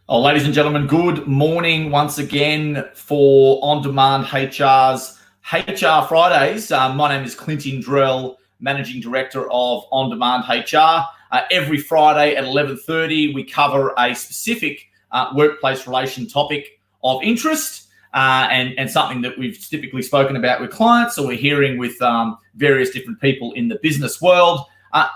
Oh, ladies and gentlemen, good morning once again for On Demand HR's HR Fridays. My name is Clint, Managing Director of On Demand HR. Every Friday at 11:30, we cover a specific workplace relation topic of interest and something that we've typically spoken about with clients, or we're hearing with various different people in the business world.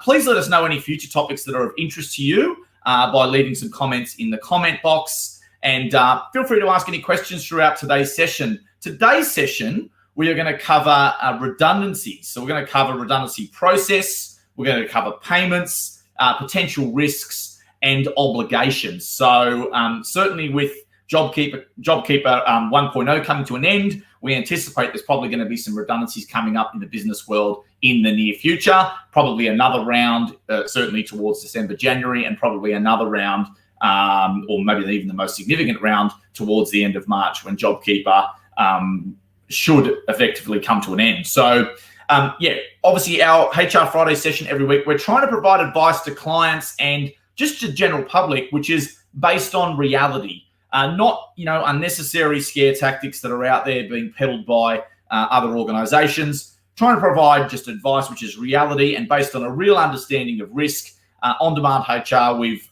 Please let us know any future topics that are of interest to you by leaving some comments in the comment box, and feel free to ask any questions throughout today's session. Today's session, we are going to cover redundancies. So we're going to cover redundancy process, we're going to cover payments, potential risks, and obligations. So certainly with JobKeeper 1.0 coming to an end, we anticipate there's probably going to be some redundancies coming up in the business world in the near future, probably another round, certainly towards December, January, and probably another round, or maybe even the most significant round towards the end of March, when JobKeeper should effectively come to an end. So obviously our HR Friday session every week, we're trying to provide advice to clients and just to general public, which is based on reality. Not unnecessary scare tactics that are out there being peddled by other organizations. Trying to provide just advice which is reality and based on a real understanding of risk. On Demand HR, we've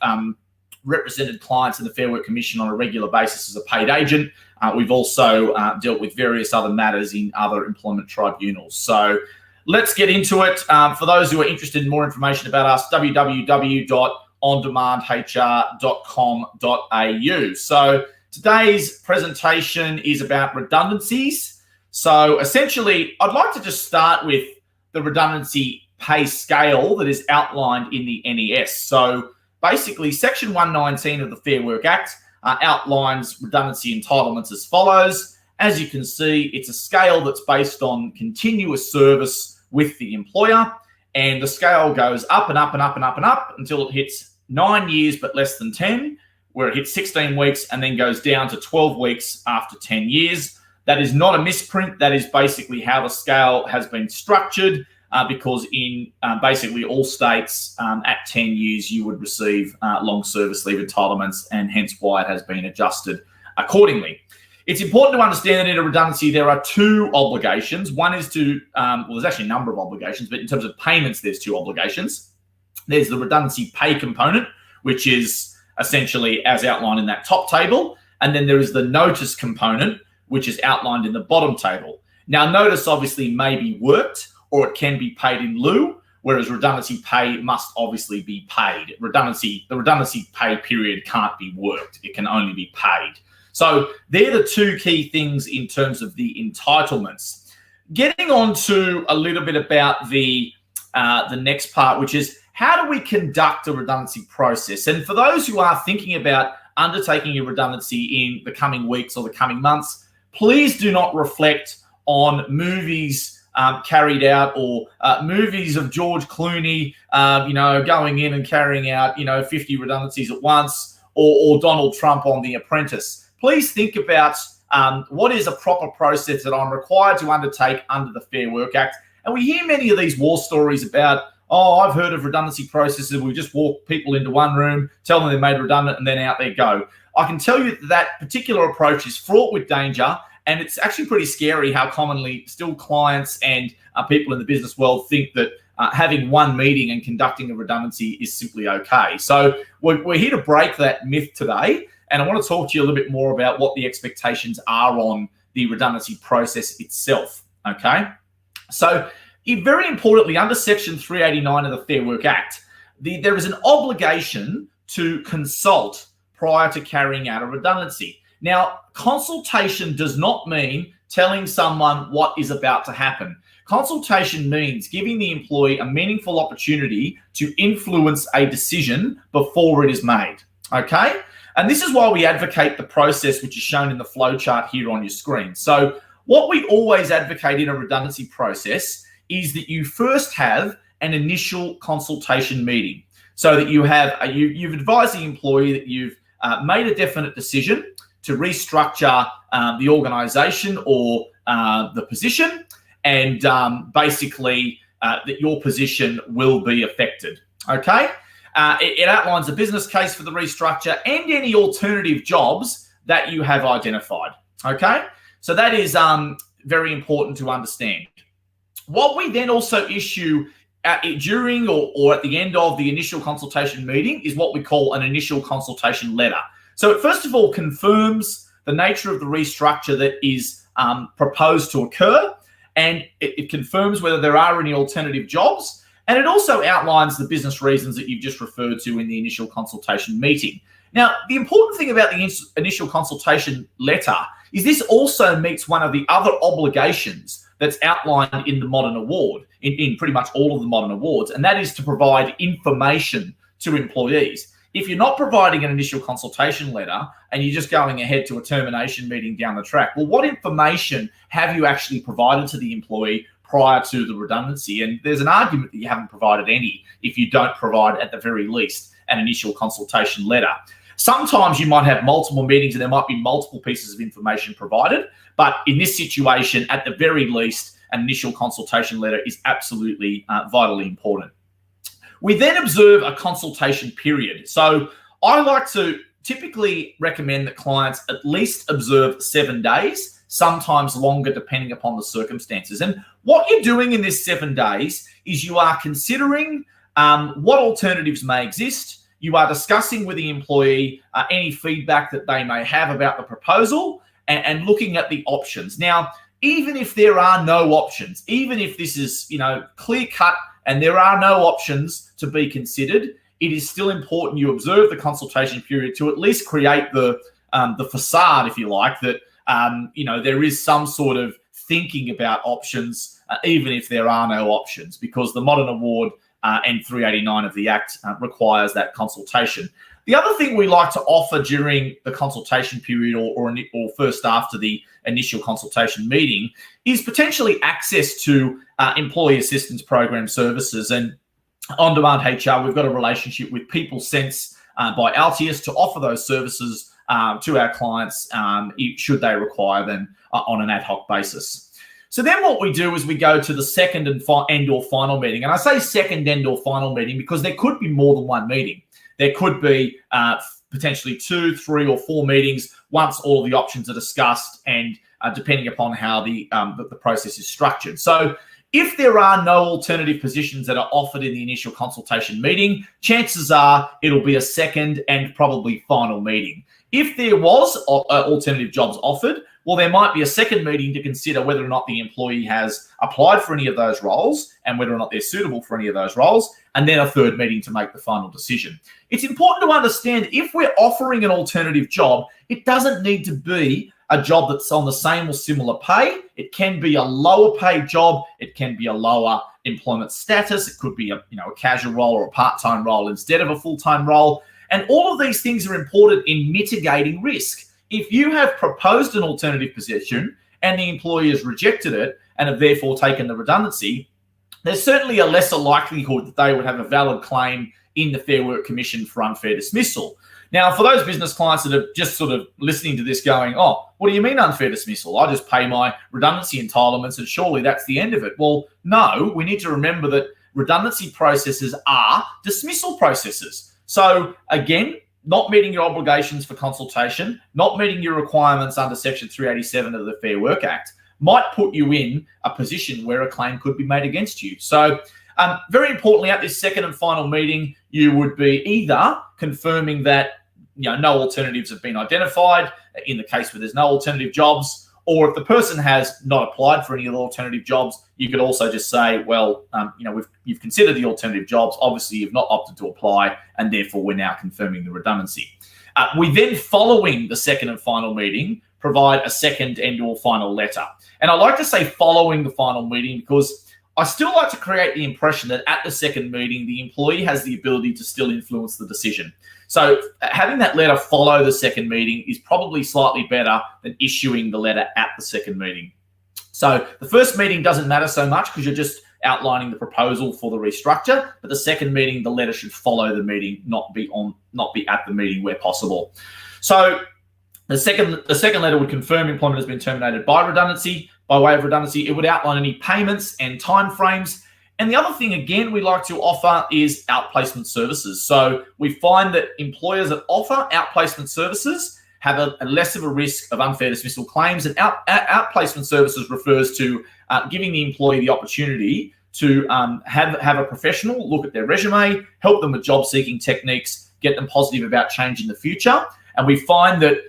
represented clients in the Fair Work Commission on a regular basis as a paid agent. We've also dealt with various other matters in other employment tribunals. So let's get into it. For those who are interested in more information about us, www.ondemandhr.com.au. So today's presentation is about redundancies. So essentially, I'd like to just start with the redundancy pay scale that is outlined in the NES. So basically, Section 119 of the Fair Work Act outlines redundancy entitlements as follows. As you can see, it's a scale that's based on continuous service with the employer, and the scale goes up and up and up and up and up until it hits 9 years but less than 10, where it hits 16 weeks and then goes down to 12 weeks after 10 years. That is not a misprint. That is basically how the scale has been structured, because in basically all states at 10 years you would receive long service leave entitlements, and hence why it has been adjusted accordingly. It's important to understand that in a redundancy there are two obligations. One is to, there's actually a number of obligations, but in terms of payments there's two obligations. There's the redundancy pay component, which is essentially as outlined in that top table, and then there is the notice component, which is outlined in the bottom table. Now, notice obviously may be worked or it can be paid in lieu, whereas redundancy pay must obviously be paid. The redundancy pay period can't be worked. It can only be paid. So they're the two key things in terms of the entitlements. Getting on to a little bit about the next part, which is how do we conduct a redundancy process? And for those who are thinking about undertaking a redundancy in the coming weeks or the coming months, please do not reflect on movies carried out or movies of George Clooney, going in and carrying out, 50 redundancies at once, or Donald Trump on The Apprentice. Please think about what is a proper process that I'm required to undertake under the Fair Work Act. And we hear many of these war stories about, I've heard of redundancy processes. We just walk people into one room, tell them they're made redundant, and then out they go. I can tell you that particular approach is fraught with danger, and it's actually pretty scary how commonly still clients and people in the business world think that having one meeting and conducting a redundancy is simply okay. So we're here to break that myth today, and I want to talk to you a little bit more about what the expectations are on the redundancy process itself, okay? So very importantly, under Section 389 of the Fair Work Act, there is an obligation to consult prior to carrying out a redundancy. Now, consultation does not mean telling someone what is about to happen. Consultation means giving the employee a meaningful opportunity to influence a decision before it is made, okay? And this is why we advocate the process which is shown in the flow chart here on your screen. So what we always advocate in a redundancy process is that you first have an initial consultation meeting, so that you have you've advised the employee that you've made a definite decision to restructure the organization or the position, and basically that your position will be affected, okay? It outlines the business case for the restructure and any alternative jobs that you have identified. Okay, so that is very important to understand. What we then also issue during or at the end of the initial consultation meeting is what we call an initial consultation letter. So it first of all confirms the nature of the restructure that is proposed to occur, and it confirms whether there are any alternative jobs, and it also outlines the business reasons that you've just referred to in the initial consultation meeting. Now, the important thing about the initial consultation letter is this also meets one of the other obligations that's outlined in the modern award, in pretty much all of the modern awards, and that is to provide information to employees. If you're not providing an initial consultation letter and you're just going ahead to a termination meeting down the track, well, what information have you actually provided to the employee prior to the redundancy? And there's an argument that you haven't provided any if you don't provide, at the very least, an initial consultation letter. Sometimes you might have multiple meetings and there might be multiple pieces of information provided, but in this situation, at the very least, an initial consultation letter is absolutely vitally important. We then observe a consultation period. So I like to typically recommend that clients at least observe 7 days, sometimes longer depending upon the circumstances. And what you're doing in this 7 days is you are considering what alternatives may exist. You are discussing with the employee any feedback that they may have about the proposal and looking at the options. Now, even if there are no options, even if this is, clear cut and there are no options to be considered, it is still important you observe the consultation period to at least create the facade, if you like, that there is some sort of thinking about options, even if there are no options, because the modern award and 389 of the Act requires that consultation. The other thing we like to offer during the consultation period or first after the initial consultation meeting is potentially access to employee assistance program services. And On Demand HR, we've got a relationship with People Sense by Altius to offer those services to our clients should they require them on an ad hoc basis. So then what we do is we go to the second and end or final meeting. And I say second end or final meeting because there could be more than one meeting. There could be potentially 2, 3, or 4 meetings once all of the options are discussed and depending upon how the process is structured. So if there are no alternative positions that are offered in the initial consultation meeting, chances are it'll be a second and probably final meeting. If there was alternative jobs offered, well, there might be a second meeting to consider whether or not the employee has applied for any of those roles and whether or not they're suitable for any of those roles, and then a third meeting to make the final decision. It's important to understand if we're offering an alternative job, it doesn't need to be a job that's on the same or similar pay. It can be a lower paid job. It can be a lower employment status. It could be a casual role or a part-time role instead of a full-time role. And all of these things are important in mitigating risk. If you have proposed an alternative position and the employee has rejected it and have therefore taken the redundancy, there's certainly a lesser likelihood that they would have a valid claim in the Fair Work Commission for unfair dismissal. Now, for those business clients that are just sort of listening to this going, oh, what do you mean unfair dismissal? I just pay my redundancy entitlements and surely that's the end of it. Well, no, we need to remember that redundancy processes are dismissal processes. So again, not meeting your obligations for consultation, not meeting your requirements under Section 387 of the Fair Work Act might put you in a position where a claim could be made against you. So very importantly, at this second and final meeting, you would be either confirming that no alternatives have been identified in the case where there's no alternative jobs, or if the person has not applied for any of the alternative jobs, you could also just say, well, you've considered the alternative jobs. Obviously, you've not opted to apply, and therefore we're now confirming the redundancy. We then, following the second and final meeting, provide a second and or final letter. And I like to say following the final meeting because I still like to create the impression that at the second meeting, the employee has the ability to still influence the decision. So having that letter follow the second meeting is probably slightly better than issuing the letter at the second meeting. So the first meeting doesn't matter so much because you're just outlining the proposal for the restructure, but the second meeting, the letter should follow the meeting, not be at the meeting where possible. So the second letter would confirm employment has been terminated by redundancy. By way of redundancy, it would outline any payments and timeframes. And the other thing, again, we like to offer is outplacement services. So we find that employers that offer outplacement services have a less of a risk of unfair dismissal claims. And outplacement services refers to giving the employee the opportunity to have a professional look at their resume, help them with job-seeking techniques, get them positive about change in the future. And we find that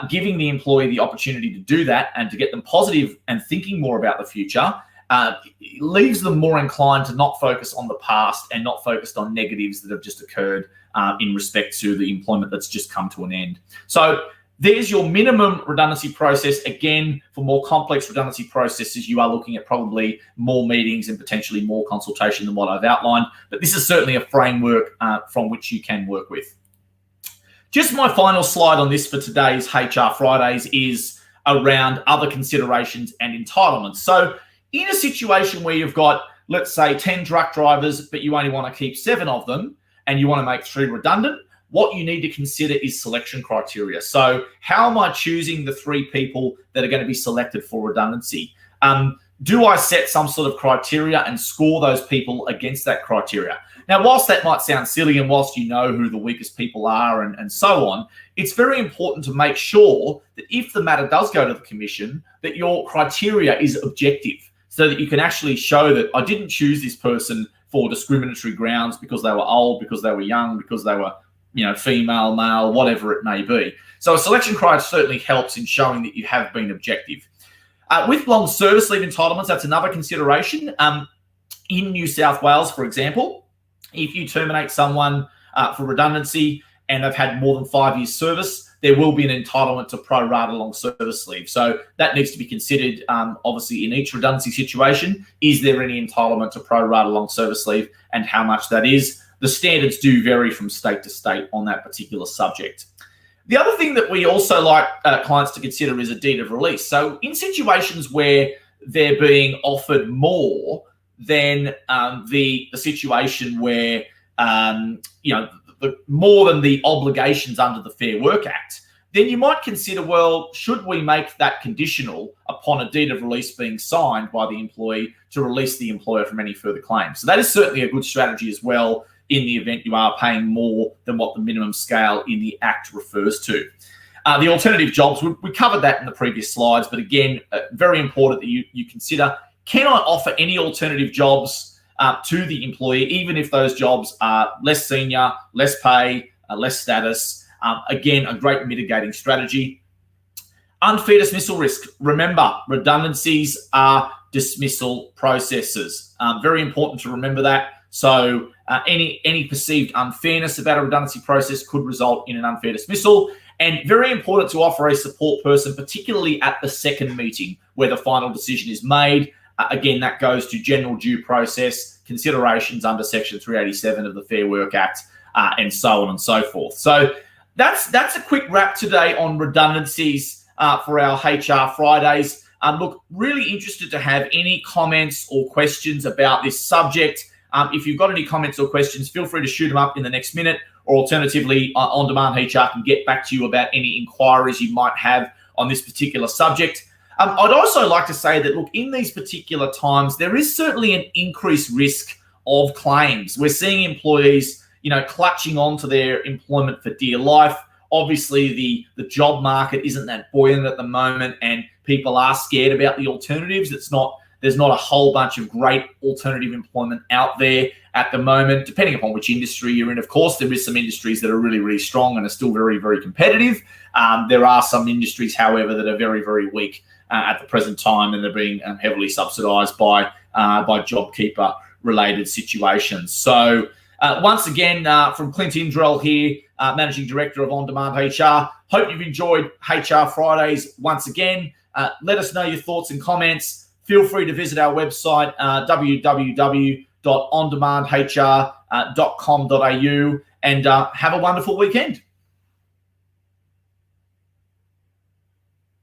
giving the employee the opportunity to do that and to get them positive and thinking more about the future leaves them more inclined to not focus on the past and not focused on negatives that have just occurred in respect to the employment that's just come to an end. So there's your minimum redundancy process. Again, for more complex redundancy processes, you are looking at probably more meetings and potentially more consultation than what I've outlined. But this is certainly a framework from which you can work with. Just my final slide on this for today's HR Fridays is around other considerations and entitlements. So in a situation where you've got, let's say, 10 truck drivers, but you only want to keep 7 of them and you want to make 3 redundant, what you need to consider is selection criteria. So how am I choosing the 3 people that are going to be selected for redundancy? Do I set some sort of criteria and score those people against that criteria? Now, whilst that might sound silly and whilst you know who the weakest people are and so on, it's very important to make sure that if the matter does go to the commission, that your criteria is objective so that you can actually show that I didn't choose this person for discriminatory grounds because they were old, because they were young, because they were female, male, whatever it may be. So a selection criteria certainly helps in showing that you have been objective. With long service leave entitlements, that's another consideration. In New South Wales, for example, if you terminate someone for redundancy and they've had more than 5 years service, there will be an entitlement to pro rata long service leave. So that needs to be considered, obviously, in each redundancy situation. Is there any entitlement to pro rata long service leave and how much that is? The standards do vary from state to state on that particular subject. The other thing that we also like clients to consider is a deed of release. So in situations where they're being offered more than the situation where, more than the obligations under the Fair Work Act, then you might consider, well, should we make that conditional upon a deed of release being signed by the employee to release the employer from any further claims? So that is certainly a good strategy as well in the event you are paying more than what the minimum scale in the Act refers to. The alternative jobs, we covered that in the previous slides, but again, very important that you consider, can I offer any alternative jobs to the employee, even if those jobs are less senior, less pay, less status? Again, a great mitigating strategy. Unfair dismissal risk. Remember, redundancies are dismissal processes. Very important to remember that. So any perceived unfairness about a redundancy process could result in an unfair dismissal. And very important to offer a support person, particularly at the second meeting where the final decision is made. Again, that goes to general due process, considerations under Section 387 of the Fair Work Act, and so on and so forth. So that's a quick wrap today on redundancies for our HR Fridays. Look, really interested to have any comments or questions about this subject. If you've got any comments or questions, feel free to shoot them up in the next minute, or alternatively, On Demand HR can get back to you about any inquiries you might have on this particular subject. I'd also like to say that, look, in these particular times, there is certainly an increased risk of claims. We're seeing employees, clutching onto their employment for dear life. Obviously, the job market isn't that buoyant at the moment, and people are scared about the alternatives. There's not a whole bunch of great alternative employment out there at the moment, depending upon which industry you're in. Of course, there is some industries that are really, really strong and are still very, very competitive. There are some industries, however, that are very, very weak at the present time, and they're being heavily subsidised by JobKeeper-related situations. So once again, from Clint Indrell here, Managing Director of On Demand HR, hope you've enjoyed HR Fridays once again. Let us know your thoughts and comments. Feel free to visit our website, www.ondemandhr.com.au, and have a wonderful weekend.